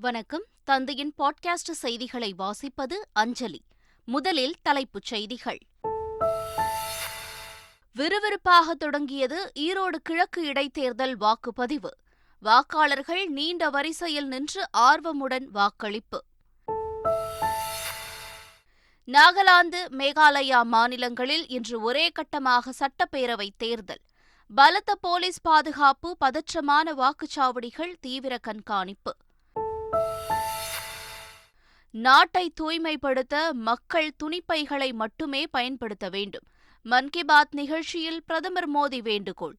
வணக்கம். தந்தையின் பாட்காஸ்ட் செய்திகளை வாசிப்பது அஞ்சலி. முதலில் தலைப்புச் செய்திகள். விறுவிறுப்பாக தொடங்கியது ஈரோடு கிழக்கு இடைத்தேர்தல் வாக்குப்பதிவு. வாக்காளர்கள் நீண்ட வரிசையில் நின்று ஆர்வமுடன் வாக்களிப்பு. நாகாலாந்து, மேகாலயா மாநிலங்களில் இன்று ஒரே கட்டமாக சட்டப்பேரவைத் தேர்தல். பலத்த போலீஸ் பாதுகாப்பு, பதற்றமான வாக்குச்சாவடிகள், தீவிர கண்காணிப்பு. நாட்டை தூய்மைப்படுத்த மக்கள் துணிப்பைகளை மட்டுமே பயன்படுத்த வேண்டும். மன் கி பாத் நிகழ்ச்சியில் பிரதமர் மோடி வேண்டுகோள்.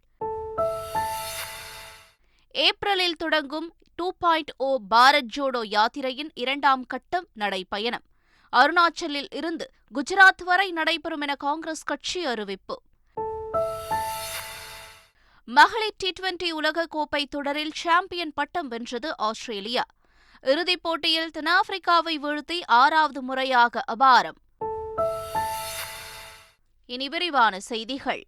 ஏப்ரலில் தொடங்கும் 2.0 பாரத் ஜோடோ யாத்திரையின் 2ஆம் கட்டம் நடைபயணம். அருணாச்சலில் இருந்து குஜராத் வரை நடைபெறும் என காங்கிரஸ் கட்சி அறிவிப்பு. மகளிர் T20 உலகக்கோப்பை தொடரில் சாம்பியன் பட்டம் வென்றது ஆஸ்திரேலியா. இறுதிப் போட்டியில் தென்னாப்பிரிக்காவை வீழ்த்தி 6வது முறையாக அபாரம். இனி விரிவான செய்திகள்.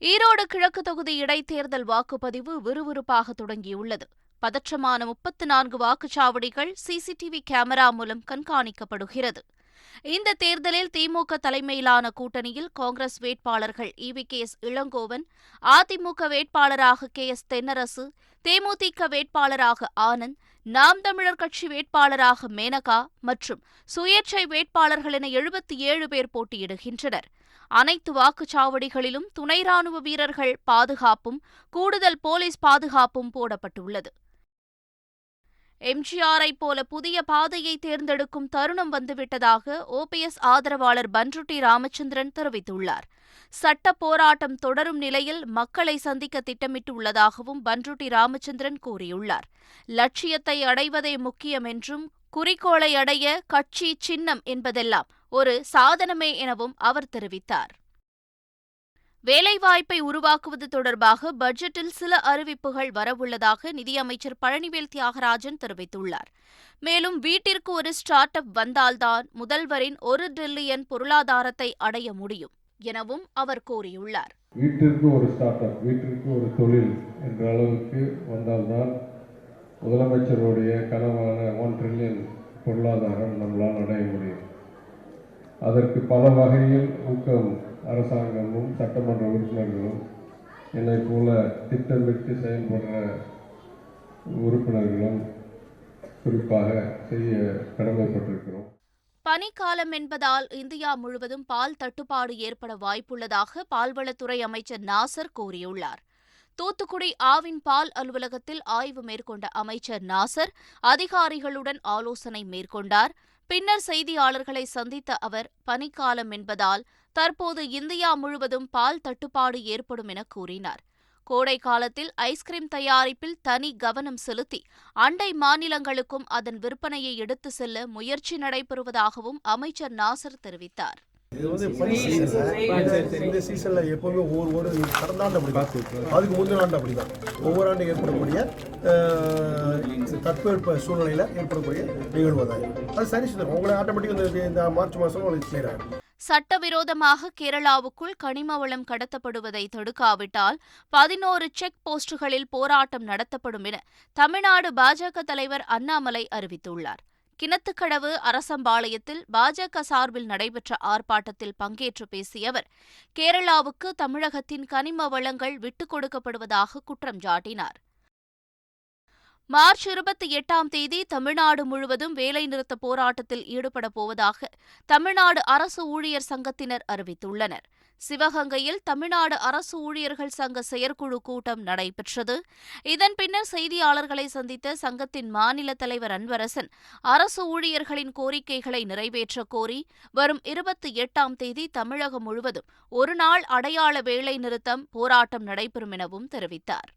ஈரோடு கிழக்கு தொகுதி இடைத்தேர்தல் வாக்குப்பதிவு விறுவிறுப்பாக தொடங்கியுள்ளது. பதற்றமான 34 வாக்குச்சாவடிகள் சிசிடிவி கேமரா மூலம் கண்காணிக்கப்படுகிறது. இந்த தேர்தலில் திமுக தலைமையிலான கூட்டணியில் காங்கிரஸ் வேட்பாளர்கள் EVKS இளங்கோவன், அதிமுக வேட்பாளராக KS தென்னரசு, தேமுதிக வேட்பாளராக ஆனந்த், நாம் தமிழர் கட்சி வேட்பாளராக மேனகா மற்றும் சுயேட்சை வேட்பாளர்கள் என 77 பேர் போட்டியிடுகின்றனர். அனைத்து வாக்குச்சாவடிகளிலும் துணை ராணுவ வீரர்கள் பாதுகாப்பும் கூடுதல் போலீஸ் பாதுகாப்பும் போடப்பட்டுள்ளது. எம்ஜிஆரை போல புதிய பாதையை தேர்ந்தெடுக்கும் தருணம் வந்துவிட்டதாக OPS ஆதரவாளர் பன்ருட்டி ராமச்சந்திரன் தெரிவித்துள்ளார். சட்ட போராட்டம் தொடரும் நிலையில் மக்களை சந்திக்க திட்டமிட்டுள்ளதாகவும் பன்ருட்டி ராமச்சந்திரன் கூறியுள்ளார். லட்சியத்தை அடைவதே முக்கியம் என்றும், குறிக்கோளை அடைய கட்சி, சின்னம் என்பதெல்லாம் ஒரு சாதனமே எனவும் அவர் தெரிவித்தார். வேலைவாய்ப்பை உருவாக்குவது தொடர்பாக பட்ஜெட்டில் சில அறிவிப்புகள் வரவுள்ளதாக நிதியமைச்சர் பழனிவேல் தியாகராஜன் தெரிவித்துள்ளார். மேலும் வீட்டிற்கு ஒரு ஸ்டார்ட் அப் வந்தால்தான் முதல்வரின் 1 டிரில்லியன் பொருளாதாரத்தை அடைய முடியும் எனவும் அவர் கூறியுள்ளார். வீட்டிற்கு ஒரு ஸ்டார்ட் அப், வீட்டிற்கு ஒரு தொழில் என்ற அளவுக்கு வந்தால்தான் முதலமைச்சருடைய கனவான 1 டிரில்லியன் பொருளாதாரம் நம்மளால் அடைய முடியும். அதற்கு பல வகையில் ஊக்கம் அரசாங்கமும் சட்டமன்ற உறுப்பினர்களும் என்னை போல திட்டமிட்டு செயல்படுற உறுப்பினர்களும் குறிப்பாக செய்ய கடமைப்பட்டிருக்கிறோம். பனிக்காலம் என்பதால் இந்தியா முழுவதும் பால் தட்டுப்பாடு ஏற்பட வாய்ப்புள்ளதாக பால்வளத்துறை அமைச்சர் நாசர் கூறியுள்ளார். தூத்துக்குடி ஆவின் பால் அலுவலகத்தில் ஆய்வு மேற்கொண்ட அமைச்சர் நாசர் அதிகாரிகளுடன் ஆலோசனை மேற்கொண்டார். பின்னர் செய்தியாளர்களை சந்தித்த அவர், பனிக்காலம் என்பதால் தற்போது இந்தியா முழுவதும் பால் தட்டுப்பாடு ஏற்படும் என கூறினார். கோடை காலத்தில் ஐஸ்கிரீம் தயாரிப்பில் தனி கவனம் செலுத்தி அண்டை மாநிலங்களுக்கும் அதன் விற்பனையை எடுத்து செல்ல முயற்சி நடைபெறுவதாகவும் அமைச்சர் நாசர் தெரிவித்தார். இது வந்து பனி சீசன். இந்த சீசன்ல எப்பவுமே ஒவ்வொரு கடந்த ஆண்டு அப்படி அதுக்கு முந்தின ஆண்டு அப்படிதான் ஒவ்வொரு ஆண்டு ஏற்படக்கூடிய தட்பவெப்ப சூழ்நிலையில ஏற்படக்கூடிய நிகழ்வு தான். அது சரி செய்யும். உங்களை ஆட்டோமேட்டிக் இந்த மார்ச் மாதம் உங்களுக்கு கிளியர் ஆகும். சட்டவிரோதமாக கேரளாவுக்குள் கனிம வளம் கடத்தப்படுவதை தடுக்காவிட்டால் 11 செக் போஸ்டுகளில் போராட்டம் நடத்தப்படும் என தமிழ்நாடு பாஜக தலைவர் அண்ணாமலை அறிவித்துள்ளார். கிணத்துக்கடவு அரசம்பாளையத்தில் பாஜக சார்பில் நடைபெற்ற ஆர்ப்பாட்டத்தில் பங்கேற்று பேசிய அவர், கேரளாவுக்கு தமிழகத்தின் கனிம வளங்கள் விட்டுக் கொடுக்கப்படுவதாக குற்றம் சாட்டினார். மார்ச் 28ஆம் தேதி தமிழ்நாடு முழுவதும் வேலைநிறுத்த போராட்டத்தில் ஈடுபடப் போவதாக தமிழ்நாடு அரசு ஊழியர் சங்கத்தினர் அறிவித்துள்ளனர். சிவகங்கையில் தமிழ்நாடு அரசு ஊழியர்கள் சங்க செயற்குழு கூட்டம் நடைபெற்றது. இதன் பின்னர் செய்தியாளர்களை சந்தித்த சங்கத்தின் மாநில தலைவர் அன்பரசன், அரசு ஊழியர்களின் கோரிக்கைகளை நிறைவேற்றக் கோரி வரும் 28ஆம் தேதி தமிழகம் முழுவதும் ஒருநாள் அடையாள வேலைநிறுத்தம் போராட்டம் நடைபெறும் எனவும் தெரிவித்தார்.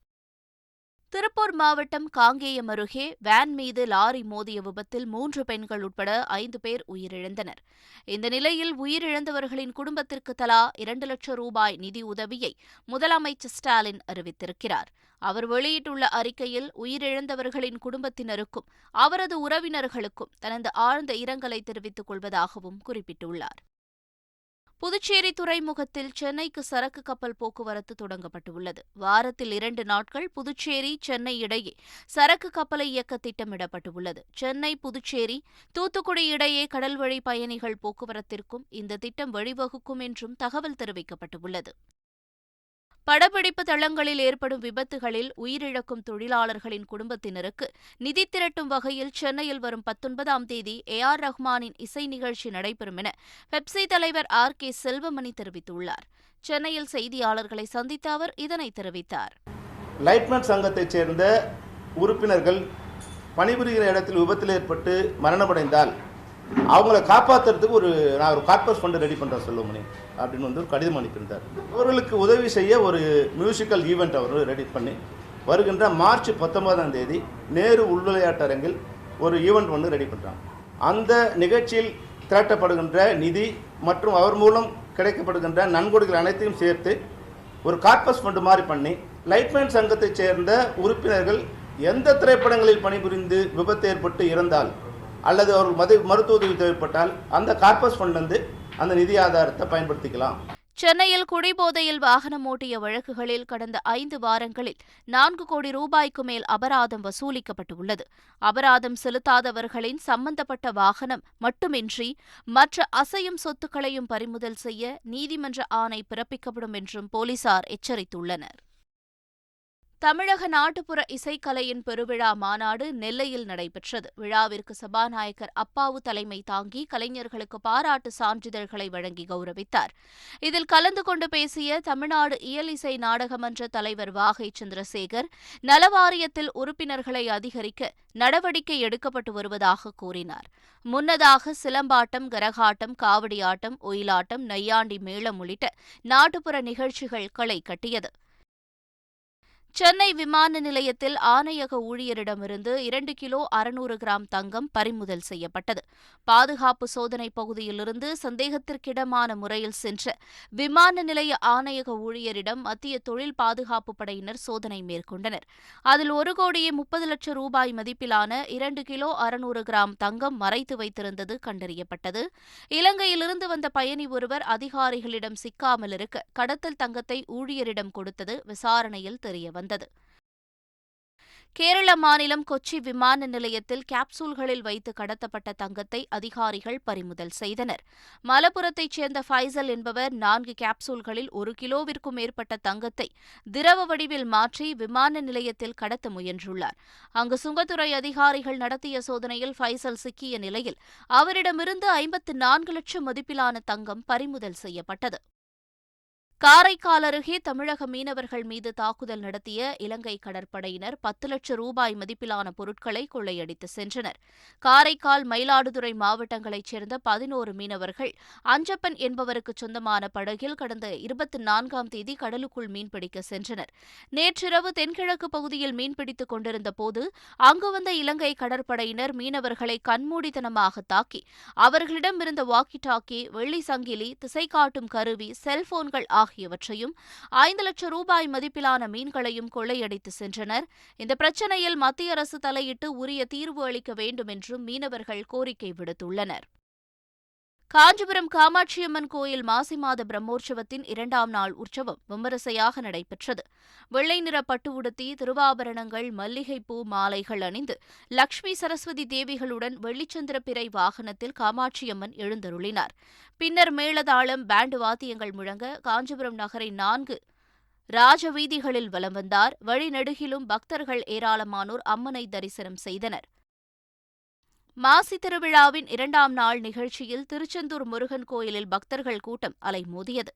திருப்பூர் மாவட்டம் காங்கேயம் அருகே வேன் மீது லாரி மோதிய விபத்தில் 3 பெண்கள் உட்பட 5 பேர் உயிரிழந்தனர். இந்த நிலையில் உயிரிழந்தவர்களின் குடும்பத்திற்கு தலா 2 லட்சம் ரூபாய் நிதி உதவியை முதலமைச்சர் ஸ்டாலின் அறிவித்திருக்கிறார். அவர் வெளியிட்டுள்ள அறிக்கையில், உயிரிழந்தவர்களின் குடும்பத்தினருக்கும் அவரது உறவினர்களுக்கும் தனது ஆழ்ந்த இரங்கலை தெரிவித்துக் கொள்வதாகவும் குறிப்பிட்டுள்ளார். புதுச்சேரி துறைமுகத்தில் சென்னைக்கு சரக்கு கப்பல் போக்குவரத்து தொடங்கப்பட்டுள்ளது. வாரத்தில் 2 நாட்கள் புதுச்சேரி சென்னை இடையே சரக்கு கப்பலை இயக்க திட்டமிடப்பட்டுள்ளது. சென்னை புதுச்சேரி தூத்துக்குடி இடையே கடல்வழி பயணிகள் போக்குவரத்திற்கும் இந்த திட்டம் வழிவகுக்கும் என்றும் தகவல் தெரிவிக்கப்பட்டுள்ளது. படப்பிடிப்பு தளங்களில் ஏற்படும் விபத்துகளில் உயிரிழக்கும் தொழிலாளர்களின் குடும்பத்தினருக்கு நிதி திரட்டும் வகையில் சென்னையில் வரும் 19ஆம் தேதி AR ரஹ்மானின் இசை நிகழ்ச்சி நடைபெறும் என பெப்சி தலைவர் RK செல்வமணி தெரிவித்துள்ளார். சென்னையில் செய்தியாளர்களை சந்தித்த அவர் இதனை தெரிவித்தார். லைட்மேன் சங்கத்தைச் சேர்ந்த உறுப்பினர்கள் பணிபுரிகிற இடத்தில் விபத்தில் ஏற்பட்டு மரணமடைந்தால் அவங்கள காப்பாற்றுறதுக்கு நான் ஒரு கார்பஸ் ஃபண்டு ரெடி பண்ணுறேன் செல்வமணி அப்படின்னு ஒரு கடிதம் அனுப்பியிருந்தார். அவர்களுக்கு உதவி செய்ய ஒரு மியூசிக்கல் ஈவெண்ட் அவர் ரெடி பண்ணி வருகின்ற மார்ச் 19ஆம் தேதி நேரு உள்விளையாட்டரங்கில் ஒரு ஈவெண்ட் ரெடி பண்ணுறாங்க. அந்த நிகழ்ச்சியில் திரட்டப்படுகின்ற நிதி மற்றும் அவர் மூலம் கிடைக்கப்படுகின்ற நன்கொடைகள் அனைத்தையும் சேர்த்து ஒரு கார்பஸ் ஃபண்டு மாதிரி பண்ணி லைட்மேன் சங்கத்தைச் சேர்ந்த உறுப்பினர்கள் எந்த திரைப்படங்களில் பணிபுரிந்து விபத்து ஏற்பட்டு இறந்தால் அல்லது அவர்கள் மருத்துவ உதவி தேவைப்பட்டால் அந்த கார்பஸ் ஃபண்ட் அந்த நிதி ஆதாரத்தை பயன்படுத்திக்கலாம். சென்னையில் குடிபோதையில் வாகனம் ஓட்டிய வழக்குகளில் கடந்த 5 வாரங்களில் 4 கோடி ரூபாய்க்கு மேல் அபராதம் வசூலிக்கப்பட்டுள்ளது. அபராதம் செலுத்தாதவர்களின் சம்பந்தப்பட்ட வாகனம் மட்டுமின்றி மற்ற அசையும் சொத்துக்களையும் பறிமுதல் செய்ய நீதிமன்ற ஆணை பிறப்பிக்கப்படும் என்றும் போலீசார் எச்சரித்துள்ளனர். தமிழக நாட்டுப்புற இசைக்கலையின் பெருவிழா மாநாடு நெல்லையில் நடைபெற்றது. விழாவிற்கு சபாநாயகர் அப்பாவு தலைமை தாங்கி கலைஞர்களுக்கு பாராட்டு சான்றிதழ்களை வழங்கி கௌரவித்தார். இதில் கலந்து கொண்டு பேசிய தமிழ்நாடு இயல் இசை நாடகமன்ற தலைவர் வாகை சந்திரசேகர், நலவாரியத்தில் உறுப்பினர்களை அதிகரிக்க நடவடிக்கை எடுக்கப்பட்டு வருவதாக கூறினார். முன்னதாக சிலம்பாட்டம், கரகாட்டம், காவடியாட்டம், ஒயிலாட்டம், நையாண்டி மேளம் உள்ளிட்ட நாட்டுப்புற நிகழ்ச்சிகள் களை கட்டியது. சென்னை விமான நிலையத்தில் ஆணையக ஊழியரிடமிருந்து 2 கிலோ 600 கிராம் தங்கம் பறிமுதல் செய்யப்பட்டது. பாதுகாப்பு சோதனை பகுதியிலிருந்து சந்தேகத்திற்கிடமான முறையில் சென்ற விமான நிலைய ஆணையக ஊழியரிடம் மத்திய தொழில் பாதுகாப்பு படையினர் சோதனை மேற்கொண்டனர். அதில் 1,30 லட்சம் ரூபாய் மதிப்பிலான 2 கிலோ 600 கிராம் தங்கம் மறைத்து வைத்திருந்தது கண்டறியப்பட்டது. இலங்கையிலிருந்து வந்த பயணி ஒருவர் அதிகாரிகளிடம் சிக்காமல் இருக்க கடத்தல் தங்கத்தை ஊழியரிடம் கொடுத்தது விசாரணையில் தெரியவந்தது. கேரள மாநிலம் கொச்சி விமான நிலையத்தில் கேப்சூல்களில் வைத்து கடத்தப்பட்ட தங்கத்தை அதிகாரிகள் பறிமுதல் செய்தனர். மலப்புரத்தைச் சேர்ந்த ஃபைசல் என்பவர் 4 கேப்சூல்களில் 1 கிலோவிற்கும் மேற்பட்ட தங்கத்தை திரவ வடிவில் மாற்றி விமான நிலையத்தில் கடத்த முயன்றுள்ளார். அங்கு சுங்கத்துறை அதிகாரிகள் நடத்திய சோதனையில் ஃபைசல் சிக்கிய நிலையில் அவரிடமிருந்து 54 லட்சம் மதிப்பிலான தங்கம் பறிமுதல் செய்யப்பட்டது. காரைக்கால் அருகே தமிழக மீனவர்கள் மீது தாக்குதல் நடத்திய இலங்கை கடற்படையினர் 10 லட்சம் ரூபாய் மதிப்பிலான பொருட்களை கொள்ளையடித்து சென்றனர். காரைக்கால், மயிலாடுதுறை மாவட்டங்களைச் சேர்ந்த 11 மீனவர்கள் அஞ்சப்பன் என்பவருக்கு சொந்தமான படகில் கடந்த 24ஆம் தேதி கடலுக்குள் மீன்பிடிக்க சென்றனர். நேற்றிரவு தென்கிழக்கு பகுதியில் மீன்பிடித்துக் கொண்டிருந்த போது அங்கு வந்த இலங்கை கடற்படையினர் மீனவர்களை கண்மூடித்தனமாக தாக்கி அவர்களிடமிருந்த வாக்கி டாக்கி, வெள்ளி சங்கிலி, திசைகாட்டும் கருவி, செல்போன்கள் ஆகியவற்றையும் 5 லட்சம் ரூபாய் மதிப்பிலான மீன்களையும் கொள்ளையடித்து சென்றனர். இந்த பிரச்சினையில் மத்திய அரசு தலையிட்டு உரிய தீர்வு அளிக்க வேண்டும் என்றும் மீனவர்கள் கோரிக்கை விடுத்துள்ளனர். காஞ்சிபுரம் காமாட்சியம்மன் கோயில் மாசி மாத பிரம்மோற்சவத்தின் 2ஆம் நாள் உற்சவம் விமரிசையாக நடைபெற்றது. வெள்ளை நிற பட்டு உடுத்தி, திருவாபரணங்கள், மல்லிகைப்பூ மாலைகள் அணிந்து லட்சுமி சரஸ்வதி தேவிகளுடன் வெள்ளிச்சந்திர பிறை வாகனத்தில் காமாட்சியம்மன் எழுந்தருளினார். பின்னர் மேளதாளம், பேண்டு வாத்தியங்கள் முழங்க காஞ்சிபுரம் நகரின் 4 ராஜவீதிகளில் வலம் வந்தார். வழிநெடுகிலும் பக்தர்கள் ஏராளமானோர் அம்மனை தரிசனம் செய்தனர். மாசி திருவிழாவின் 2ஆம் நாள் நிகழ்ச்சியில் திருச்செந்தூர் முருகன் கோயிலில் பக்தர்கள் கூட்டம் அலைமோதியது.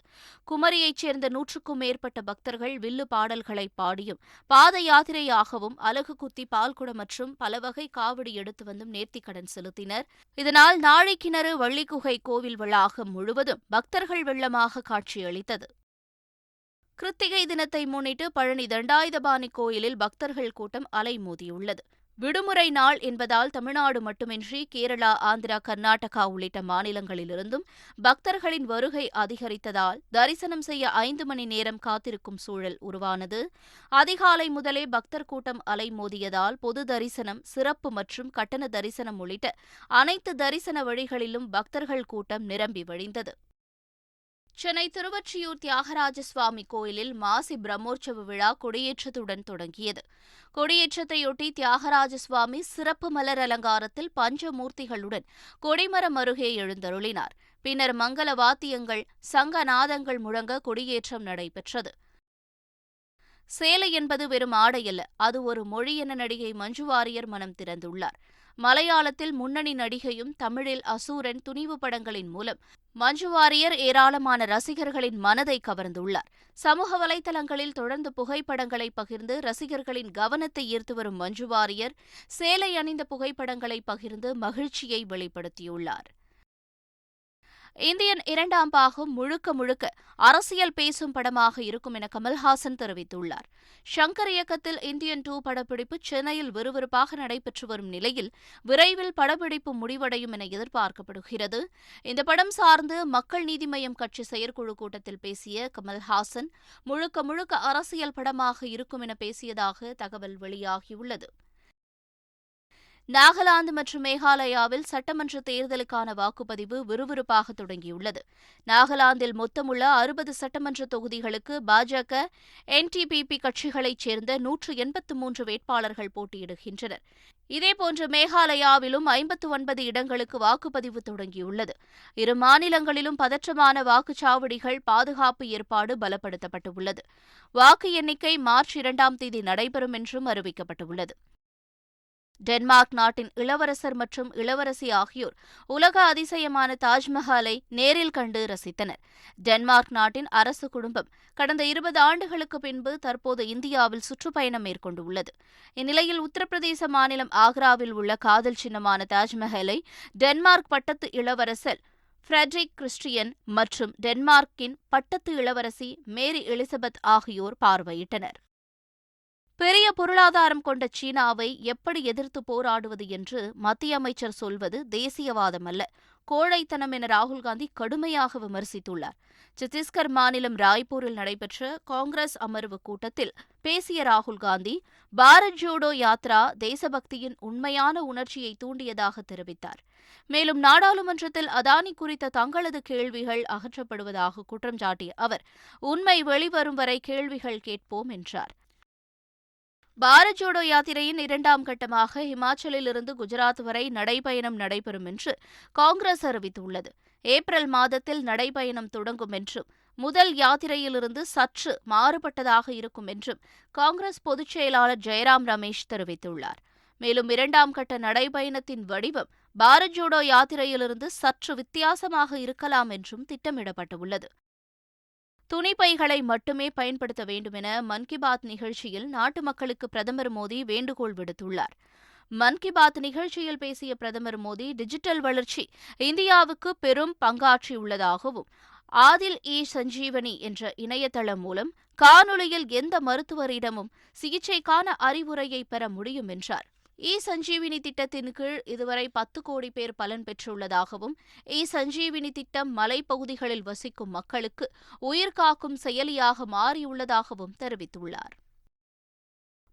குமரியைச் சேர்ந்த 100க்கும் மேற்பட்ட பக்தர்கள் வில்லு பாடல்களை பாடியும், பாத யாத்திரையாகவும், அலகு குத்தி, பால்குடம் மற்றும் பல வகை காவடி எடுத்து வந்தும் நேர்த்திக்கடன் செலுத்தினர். இதனால் நாழிக்கிணறு வள்ளிக்குகை கோவில் வளாகம் முழுவதும் பக்தர்கள் வெள்ளமாக காட்சியளித்தது. கிருத்திகை தினத்தை முன்னிட்டு பழனி தண்டாயுதபாணி கோயிலில் பக்தர்கள் கூட்டம் அலைமோதியுள்ளது. விடுமுறை நாள் என்பதால் தமிழ்நாடு மட்டுமின்றி கேரளா, ஆந்திரா, கர்நாடகா உள்ளிட்ட மாநிலங்களிலிருந்தும் பக்தர்களின் வருகை அதிகரித்ததால் தரிசனம் செய்ய 5 மணி நேரம் காத்திருக்கும் சூழல் உருவானது. அதிகாலை முதலே பக்தர் கூட்டம் அலைமோதியதால் பொது தரிசனம், சிறப்பு மற்றும் கட்டண தரிசனம் உள்ளிட்ட அனைத்து தரிசன வழிகளிலும் பக்தர்கள் கூட்டம் நிரம்பி வழிந்தது. சென்னை திருவொற்றியூர் தியாகராஜ சுவாமி கோயிலில் மாசி பிரம்மோற்சவ விழா கொடியேற்றத்துடன் தொடங்கியது. கொடியேற்றத்தையொட்டி தியாகராஜ சுவாமி சிறப்பு மலர் அலங்காரத்தில் பஞ்சமூர்த்திகளுடன் கொடிமரம் அருகே எழுந்தருளினார். பின்னர் மங்கள வாத்தியங்கள், சங்கநாதங்கள் முழங்க கொடியேற்றம் நடைபெற்றது. சேலை என்பது வெறும் ஆடையல்ல, அது ஒரு மொழி என நடிகை மஞ்சு வாரியர் மனம் திறந்துள்ளார். மலையாளத்தில் முன்னணி நடிகையும் தமிழில் அசூரன், துணிவு படங்களின் மூலம் மஞ்சு வாரியர் ஏராளமான ரசிகர்களின் மனதை கவர்ந்துள்ளார். சமூக வலைதளங்களில் தொடர்ந்து புகைப்படங்களை பகிர்ந்து ரசிகர்களின் கவனத்தை ஈர்த்து வரும் மஞ்சு வாரியர் சேலை அணிந்த புகைப்படங்களை பகிர்ந்து மகிழ்ச்சியை வெளிப்படுத்தியுள்ளார். இந்தியன் 2ஆம் பாகம் முழுக்க முழுக்க அரசியல் பேசும் படமாக இருக்கும் என கமல்ஹாசன் தெரிவித்துள்ளார். ஷங்கர் இயக்கத்தில் இந்தியன் 2 படப்பிடிப்பு சென்னையில் விறுவிறுப்பாக நடைபெற்று வரும் நிலையில் விரைவில் படப்பிடிப்பு முடிவடையும் என எதிர்பார்க்கப்படுகிறது. இந்த படம் சார்ந்து மக்கள் நீதி மய்யம் கட்சி செயற்குழு கூட்டத்தில் பேசிய கமல்ஹாசன் முழுக்க முழுக்க அரசியல் படமாக இருக்கும் என பேசியதாக தகவல் வெளியாகியுள்ளது. நாகாலாந்து மற்றும் மேகாலயாவில் சட்டமன்ற தேர்தலுக்கான வாக்குப்பதிவு விறுவிறுப்பாக தொடங்கியுள்ளது. நாகாலாந்தில் மொத்தமுள்ள 60 சட்டமன்ற தொகுதிகளுக்கு பாஜக, NTPP கட்சிகளைச் சேர்ந்த 183 வேட்பாளர்கள் போட்டியிடுகின்றனர். இதேபோன்று மேகாலயாவிலும் 59 இடங்களுக்கு வாக்குப்பதிவு தொடங்கியுள்ளது. இரு மாநிலங்களிலும் பதற்றமான வாக்குச்சாவடிகள், பாதுகாப்பு ஏற்பாடு பலப்படுத்தப்பட்டுள்ளது. வாக்கு எண்ணிக்கை மார்ச் 2ஆம் தேதி நடைபெறும் என்றும் அறிவிக்கப்பட்டுள்ளது. டென்மார்க் நாட்டின் இளவரசர் மற்றும் இளவரசி ஆகியோர் உலக அதிசயமான தாஜ்மஹாலை நேரில் கண்டு ரசித்தனர். டென்மார்க் நாட்டின் அரசு குடும்பம் கடந்த 20 ஆண்டுகளுக்கு பின்பு தற்போது இந்தியாவில் சுற்றுப்பயணம் மேற்கொண்டுள்ளது. இந்நிலையில் உத்தரப்பிரதேச மாநிலம் ஆக்ராவில் உள்ள காதல் சின்னமான தாஜ்மஹாலை டென்மார்க் பட்டத்து இளவரசர் ஃபிரெட்ரிக் கிறிஸ்டியன் மற்றும் டென்மார்க்கின் பட்டத்து இளவரசி மேரி எலிசபெத் ஆகியோர் பார்வையிட்டனர். பெரிய பொருளாதாரம் கொண்ட சீனாவை எப்படி எதிர்த்து போராடுவது என்று மத்திய அமைச்சர் சொல்வது தேசியவாதம் அல்ல, கோழைத்தனம் என ராகுல்காந்தி கடுமையாக விமர்சித்துள்ளார். சத்தீஸ்கர் மாநிலம் ராய்ப்பூரில் நடைபெற்ற காங்கிரஸ் அமர்வு கூட்டத்தில் பேசிய ராகுல்காந்தி, பாரத் ஜோடோ யாத்ரா தேசபக்தியின் உண்மையான உணர்ச்சியை தூண்டியதாக தெரிவித்தார். மேலும் நாடாளுமன்றத்தில் அதானி குறித்த தங்களது கேள்விகள் அகற்றப்படுவதாக குற்றம் சாட்டிய அவர், உண்மை வெளிவரும் வரை கேள்விகள் கேட்போம் என்றார். பாரத் ஜோடோ யாத்திரையின் 2ஆம் கட்டமாக இமாச்சலிலிருந்து குஜராத் வரை நடைபயணம் நடைபெறும் என்று காங்கிரஸ் அறிவித்துள்ளது. ஏப்ரல் மாதத்தில் நடைபயணம் தொடங்கும் என்றும் முதல் யாத்திரையிலிருந்து சற்று மாறுபட்டதாக இருக்கும் என்றும் காங்கிரஸ் பொதுச் செயலாளர் ஜெயராம் ரமேஷ் தெரிவித்துள்ளார். மேலும் 2ஆம் கட்ட நடைபயணத்தின் வடிவம் பாரத் ஜோடோ யாத்திரையிலிருந்து சற்று வித்தியாசமாக இருக்கலாம் என்றும் திட்டமிடப்பட்டுள்ளது. துணிப்பைகளை மட்டுமே பயன்படுத்த வேண்டுமென மன் கி பாத் நிகழ்ச்சியில் நாட்டு மக்களுக்கு பிரதமர் மோடி வேண்டுகோள் விடுத்துள்ளார். மன் கி பாத் நிகழ்ச்சியில் பேசிய பிரதமர் மோடி, டிஜிட்டல் வளர்ச்சி இந்தியாவுக்கு பெரும் பங்காற்றியுள்ளதாகவும் ஆதில் சஞ்சீவனி என்ற இணையதளம் மூலம் காணொலியில் எந்த மருத்துவரிடமும் சிகிச்சைக்கான அறிவுரையை பெற முடியும் என்றார். சஞ்சீவினி திட்டத்தின் கீழ் இதுவரை 10 கோடி பேர் பலன் பெற்றுள்ளதாகவும் சஞ்சீவினி திட்டம் மலைப்பகுதிகளில் வசிக்கும் மக்களுக்கு உயிர்காக்கும் செயலியாக மாறியுள்ளதாகவும் தெரிவித்துள்ளார்.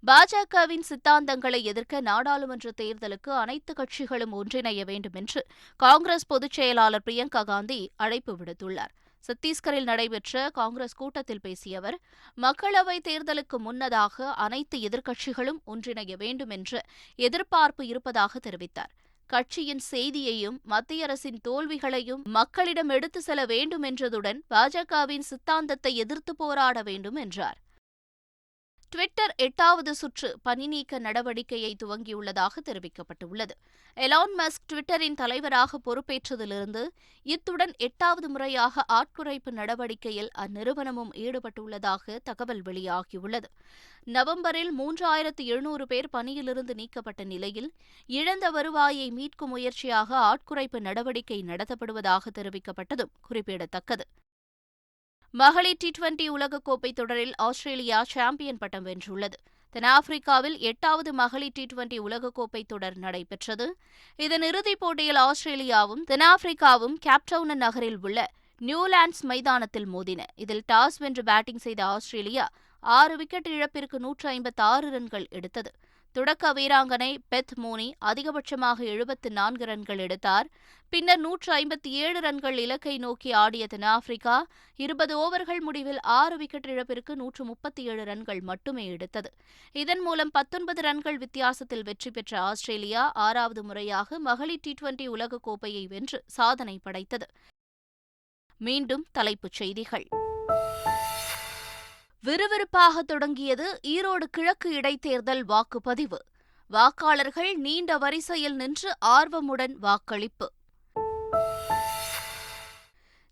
பாஜகவின் சித்தாந்தங்களை எதிர்க்க நாடாளுமன்ற தேர்தலுக்கு அனைத்து கட்சிகளும் ஒன்றிணைய வேண்டும் என்று காங்கிரஸ் பொதுச் செயலாளர் பிரியங்கா காந்தி அழைப்பு விடுத்துள்ளார். சத்தீஸ்கரில் நடைபெற்ற காங்கிரஸ் கூட்டத்தில் பேசிய அவர், மக்களவைத் தேர்தலுக்கு முன்னதாக அனைத்து எதிர்க்கட்சிகளும் ஒன்றிணைய வேண்டும் என்ற எதிர்பார்ப்பு இருப்பதாக தெரிவித்தார். கட்சியின் செய்தியையும் மத்திய அரசின் தோல்விகளையும் மக்களிடம் எடுத்து செல்ல வேண்டும் என்றதுடன் பாஜகவின் சித்தாந்தத்தை எதிர்த்து போராட வேண்டும் என்றார். ட்விட்டர் 8வது சுற்று பணி நீக்க நடவடிக்கையை துவங்கியுள்ளதாக தெரிவிக்கப்பட்டுள்ளது. எலான் மஸ்க் ட்விட்டரின் தலைவராக பொறுப்பேற்றதிலிருந்து இத்துடன் 8வது முறையாக ஆட்குறைப்பு நடவடிக்கையில் அந்நிறுவனமும் ஈடுபட்டுள்ளதாக தகவல் வெளியாகியுள்ளது. நவம்பரில் 3700 பேர் பணியிலிருந்து நீக்கப்பட்ட நிலையில் இழந்த வருவாயை மீட்கும் முயற்சியாக ஆட்குறைப்பு நடவடிக்கை நடத்தப்படுவதாக தெரிவிக்கப்பட்டதும் குறிப்பிடத்தக்கது. மகளிர் T20 உலகக்கோப்பை தொடரில் ஆஸ்திரேலியா சாம்பியன் பட்டம் வென்றுள்ளது. தென்னாப்பிரிக்காவில் 8வது மகளிர் T20 உலகக்கோப்பை தொடர் நடைபெற்றது. இதன் இறுதிப் போட்டியில் ஆஸ்திரேலியாவும் தென்னாப்பிரிக்காவும் கேப்டவுன் நகரில் உள்ள நியூலாண்ட்ஸ் மைதானத்தில் மோதின. இதில் டாஸ் வென்று பேட்டிங் செய்த ஆஸ்திரேலியா 6 விக்கெட் இழப்பிற்கு 156 ரன்கள் எடுத்தது. தொடக்க வீராங்கனை பெத் மோனி அதிகபட்சமாக 74 ரன்கள் எடுத்தார். பின்னர் 157 ரன்கள் இலக்கை நோக்கி ஆடிய தென்னாப்பிரிக்கா 20 ஓவர்கள் முடிவில் 6 விக்கெட் இழப்பிற்கு 137 ரன்கள் மட்டுமே எடுத்தது. இதன் மூலம் 19 ரன்கள் வித்தியாசத்தில் வெற்றி பெற்ற ஆஸ்திரேலியா 6வது முறையாக மகளிர் T20 உலகக்கோப்பையை வென்று சாதனை படைத்தது. மீண்டும் தலைப்புச் செய்திகள். விறுவிறுப்பாக தொடங்கியது ஈரோடு கிழக்கு இடைத்தேர்தல் வாக்குப்பதிவு. வாக்காளர்கள் நீண்ட வரிசையில் நின்று ஆர்வமுடன் வாக்களிப்பு.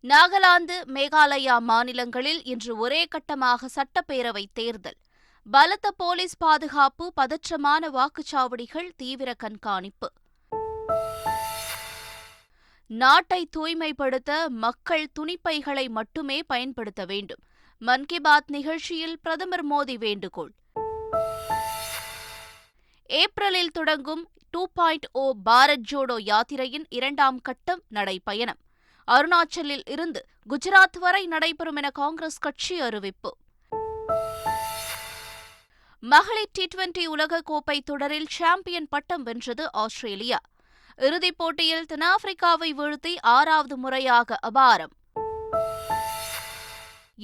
நாகாலாந்து, மேகாலயா மாநிலங்களில் இன்று ஒரே கட்டமாக சட்டப்பேரவை தேர்தல். பலத்த போலீஸ் பாதுகாப்பு, பதற்றமான வாக்குச்சாவடிகள், தீவிர கண்காணிப்பு. நாட்டை தூய்மைப்படுத்த மக்கள் துணிப்பைகளை மட்டுமே பயன்படுத்த வேண்டும். மன் கி பாத் நிகழ்ச்சியில் பிரதமர் மோடி வேண்டுகோள். ஏப்ரலில் தொடங்கும் 2.0 பாரத் ஜோடோ யாத்திரையின் 2ஆம் கட்டம் நடைபயணம். அருணாச்சலில் இருந்து குஜராத் வரை நடைபெறும் என காங்கிரஸ் கட்சி அறிவிப்பு. மகளிர் T20 உலகக்கோப்பை தொடரில் சாம்பியன் பட்டம் வென்றது ஆஸ்திரேலியா. இறுதிப் போட்டியில் தென்னாப்பிரிக்காவை வீழ்த்தி 6வது முறையாக அபாரம்.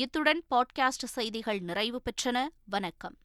இத்துடன் பாட்காஸ்ட் செய்திகள் நிறைவு பெற்றன. வணக்கம்.